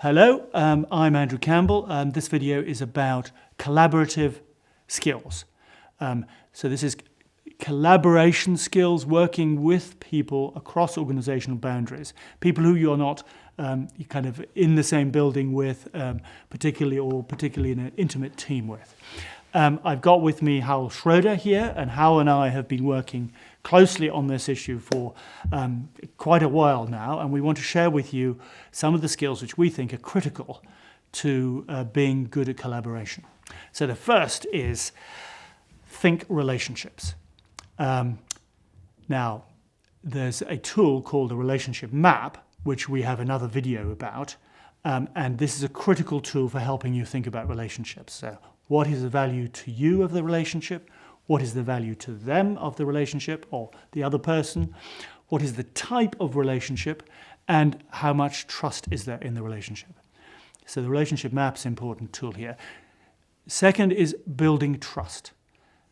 Hello, I'm Andrew Campbell. This video is about collaborative skills. So this is collaboration skills, working with people across organizational boundaries, people who you're not kind of in the same building with, particularly in an intimate team with. I've got with me Hal Schroeder here, and Hal and I have been working closely on this issue for quite a while now, and we want to share with you some of the skills which we think are critical to being good at collaboration. So the first is think relationships. Now, there's a tool called a relationship map, which we have another video about, and this is a critical tool for helping you think about relationships. So what is the value to you of the relationship? What is the value to them of the relationship or the other person? What is the type of relationship? And how much trust is there in the relationship? So the relationship map's an important tool here. Second is building trust.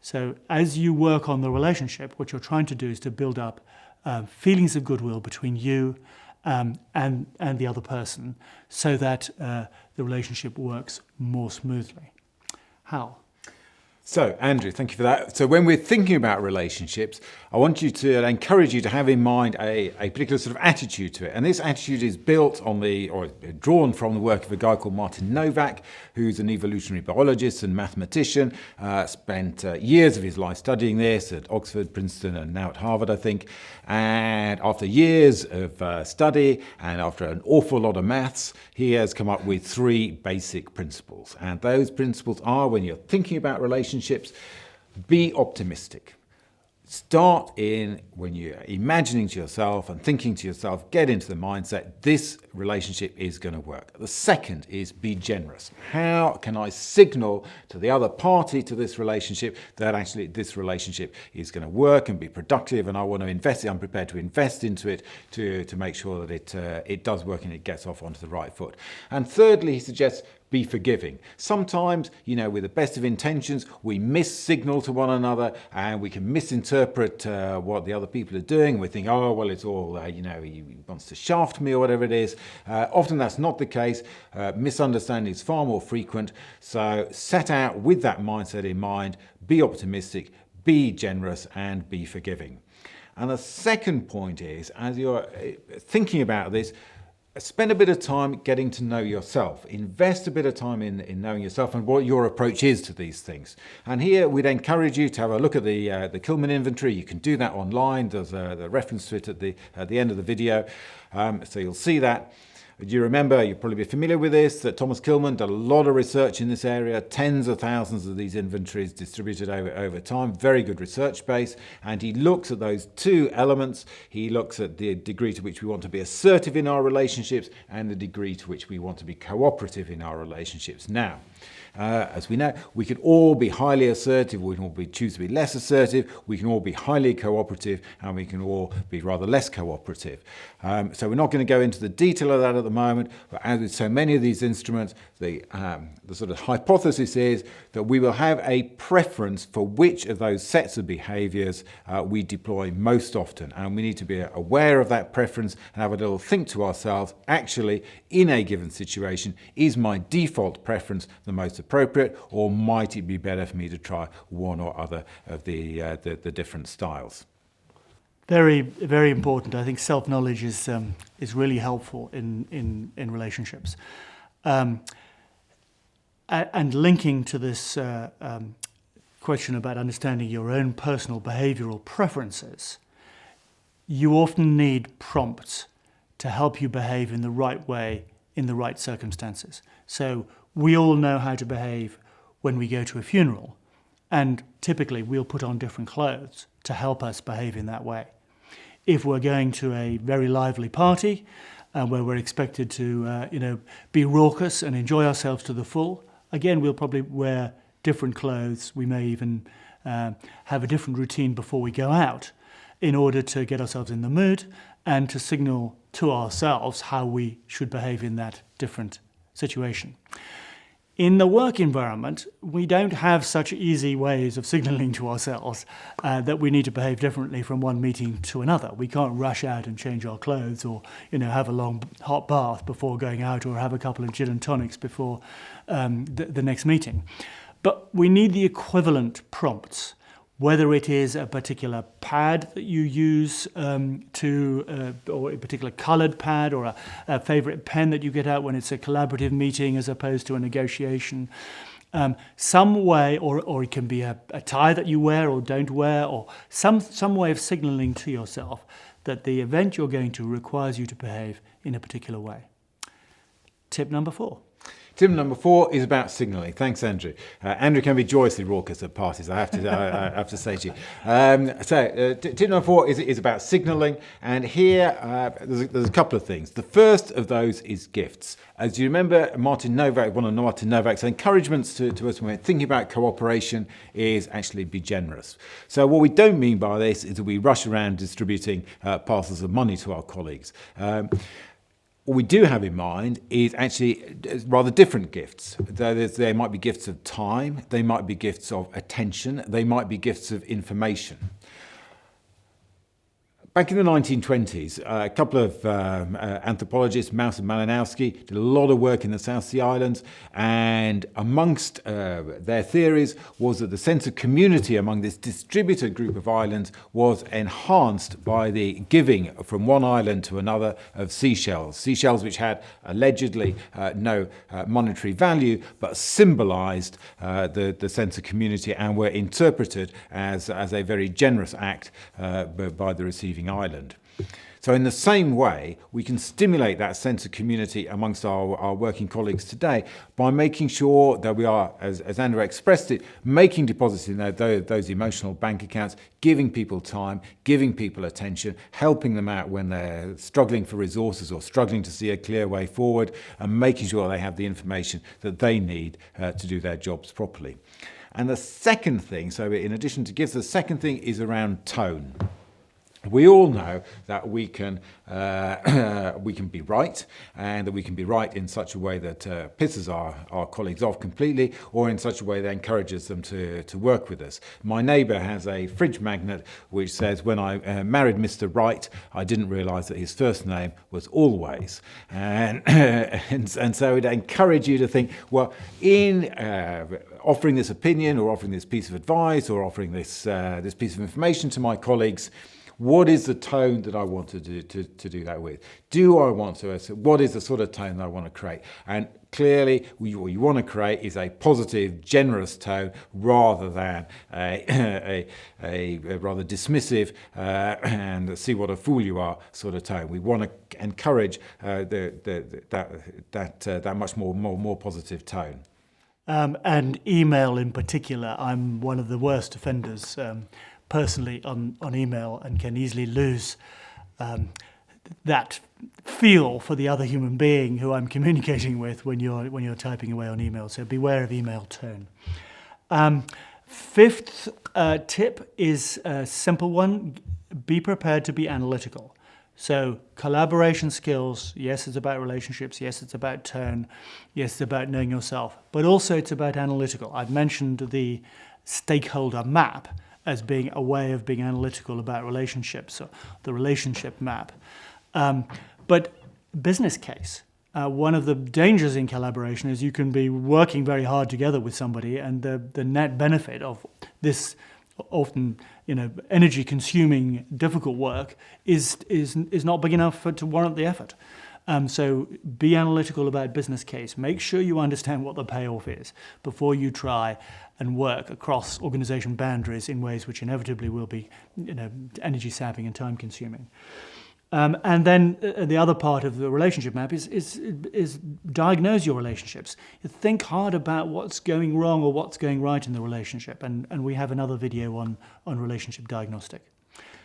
So as you work on the relationship, what you're trying to do is to build up feelings of goodwill between you and the other person so that the relationship works more smoothly. How? So, Andrew, thank you for that. So when we're thinking about relationships, I want you to encourage you to have in mind a particular sort of attitude to it. And this attitude is built on or drawn from the work of a guy called Martin Novak, who's an evolutionary biologist and mathematician, spent years of his life studying this at Oxford, Princeton, and now at Harvard, I think. And after years of study and after an awful lot of maths, he has come up with 3 basic principles. And those principles are, when you're thinking about relationships, be optimistic. Start when you're imagining to yourself and thinking to yourself, get into the mindset, this relationship is going to work. The second is be generous. How can I signal to the other party to this relationship that actually this relationship is going to work and be productive, and I want to invest, I'm prepared to invest into it to make sure that it does work and it gets off onto the right foot. And thirdly, he suggests be forgiving. Sometimes, with the best of intentions, we missignal to one another and we can misinterpret what the other people are doing. We think, oh, well, it's all, he wants to shaft me or whatever it is. Often that's not the case. Misunderstanding is far more frequent. So set out with that mindset in mind, be optimistic, be generous, and be forgiving. And the second point is, as you're thinking about this, spend a bit of time getting to know yourself. Invest a bit of time in knowing yourself and what your approach is to these things. And here we'd encourage you to have a look at the Kilman inventory. You can do that online. There's a reference to it at the end of the video. So you'll see that. You remember, you'll probably be familiar with this, that Thomas Kilman did a lot of research in this area, tens of thousands of these inventories distributed over time, very good research base, and he looks at those 2 elements. He looks at the degree to which we want to be assertive in our relationships and the degree to which we want to be cooperative in our relationships. Now, as we know, we can all be highly assertive, we can all choose to be less assertive, we can all be highly cooperative, and we can all be rather less cooperative. So we're not going to go into the detail of that at the moment, but as with so many of these instruments, the sort of hypothesis is that we will have a preference for which of those sets of behaviours we deploy most often, and we need to be aware of that preference and have a little think to ourselves, actually, in a given situation, is my default preference the most appropriate, or might it be better for me to try one or other of the different styles? Very, very important. I think self-knowledge is really helpful in relationships. And linking to this question about understanding your own personal behavioral preferences, you often need prompts to help you behave in the right way in the right circumstances. So we all know how to behave when we go to a funeral, and typically we'll put on different clothes to help us behave in that way. If we're going to a very lively party where we're expected to be raucous and enjoy ourselves to the full, again, we'll probably wear different clothes. We may even have a different routine before we go out in order to get ourselves in the mood and to signal to ourselves how we should behave in that different situation. In the work environment, we don't have such easy ways of signaling to ourselves that we need to behave differently from one meeting to another. We can't rush out and change our clothes, or have a long hot bath before going out, or have a couple of gin and tonics before the next meeting. But we need the equivalent prompts, whether it is a particular pad that you use or a particular coloured pad, or a favourite pen that you get out when it's a collaborative meeting as opposed to a negotiation. Some way, or it can be a tie that you wear or don't wear, or some way of signalling to yourself that the event you're going to requires you to behave in a particular way. Tip number 4. Tip number 4 is about signalling. Thanks, Andrew. Andrew can be joyously raucous at parties, I have to say to you. Tip number 4 is about signalling, and here there's a couple of things. The first of those is gifts. As you remember, Martin Novak, one of Martin Novak's encouragements to us when we're thinking about cooperation is actually be generous. So what we don't mean by this is that we rush around distributing parcels of money to our colleagues. What we do have in mind is actually rather different gifts. There might be gifts of time, they might be gifts of attention, they might be gifts of information. Back in the 1920s, a couple of anthropologists, Maus and Malinowski, did a lot of work in the South Sea Islands, and amongst their theories was that the sense of community among this distributed group of islands was enhanced by the giving from one island to another of seashells which had allegedly no monetary value, but symbolized the sense of community and were interpreted as a very generous act by the receiving island. So in the same way, we can stimulate that sense of community amongst our working colleagues today by making sure that we are, as Andrew expressed it, making deposits in those emotional bank accounts, giving people time, giving people attention, helping them out when they're struggling for resources or struggling to see a clear way forward, and making sure they have the information that they need to do their jobs properly. And the second thing, so in addition to gifts, the second thing is around tone. We all know that we can be right, and that we can be right in such a way that pisses our colleagues off completely, or in such a way that encourages them to work with us. My neighbour has a fridge magnet which says, when I married Mr. Right, I didn't realise that his first name was Always. And so it encourages you to think, well, in offering this opinion, or offering this piece of advice, or offering this piece of information to my colleagues, what is the tone that I want to do that with? Do I want to? What is the sort of tone that I want to create? And clearly, what you want to create is a positive, generous tone, rather than a rather dismissive and see what a fool you are sort of tone. We want to encourage that much more positive tone. And email in particular, I'm one of the worst offenders personally on email, and can easily lose that feel for the other human being who I'm communicating with when you're typing away on email. So beware of email tone. Fifth tip is a simple one: be prepared to be analytical. So collaboration skills, yes, it's about relationships, yes, it's about tone, yes, it's about knowing yourself, but also it's about analytical. I've mentioned the stakeholder map as being a way of being analytical about relationships, so the relationship map. But business case, one of the dangers in collaboration is you can be working very hard together with somebody, and the net benefit of this often energy consuming difficult work is not big enough to warrant the effort. So be analytical about business case. Make sure you understand what the payoff is before you try and work across organization boundaries in ways which inevitably will be energy sapping and time consuming. And then the other part of the relationship map is diagnose your relationships. Think hard about what's going wrong or what's going right in the relationship. And we have another video on relationship diagnostic.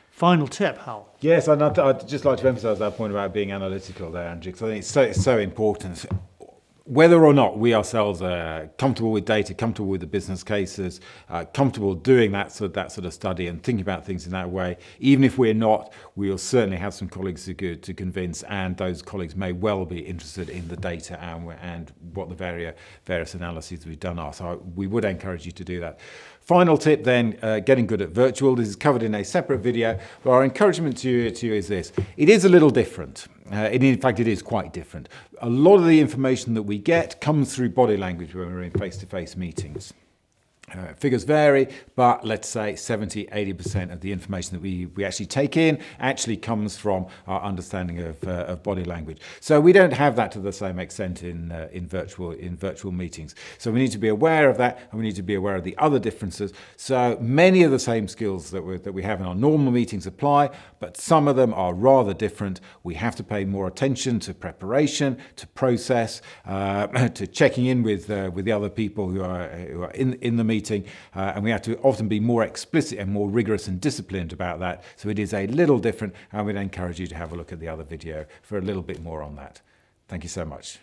Final tip, Hal. Yes, I'd just like to emphasise that point about being analytical there, Andrew, because I think it's so important. whether or not we ourselves are comfortable with data, comfortable with the business cases, comfortable doing that sort of study and thinking about things in that way, even if we're not, we'll certainly have some colleagues to convince, and those colleagues may well be interested in the data and what the various analyses we've done are. So we would encourage you to do that. Final tip then, getting good at virtual. This is covered in a separate video, but our encouragement to you is this. It is a little different. In fact, it is quite different. A lot of the information that we get comes through body language when we're in face-to-face meetings. Figures vary, but let's say 70-80% of the information that we actually take in actually comes from our understanding of body language. So we don't have that to the same extent in virtual meetings. So we need to be aware of that, and we need to be aware of the other differences. So many of the same skills that we have in our normal meetings apply, but some of them are rather different. We have to pay more attention to preparation, to process, to checking in with the other people who are in the meeting. And we have to often be more explicit and more rigorous and disciplined about that. So it is a little different, and we'd encourage you to have a look at the other video for a little bit more on that. Thank you so much.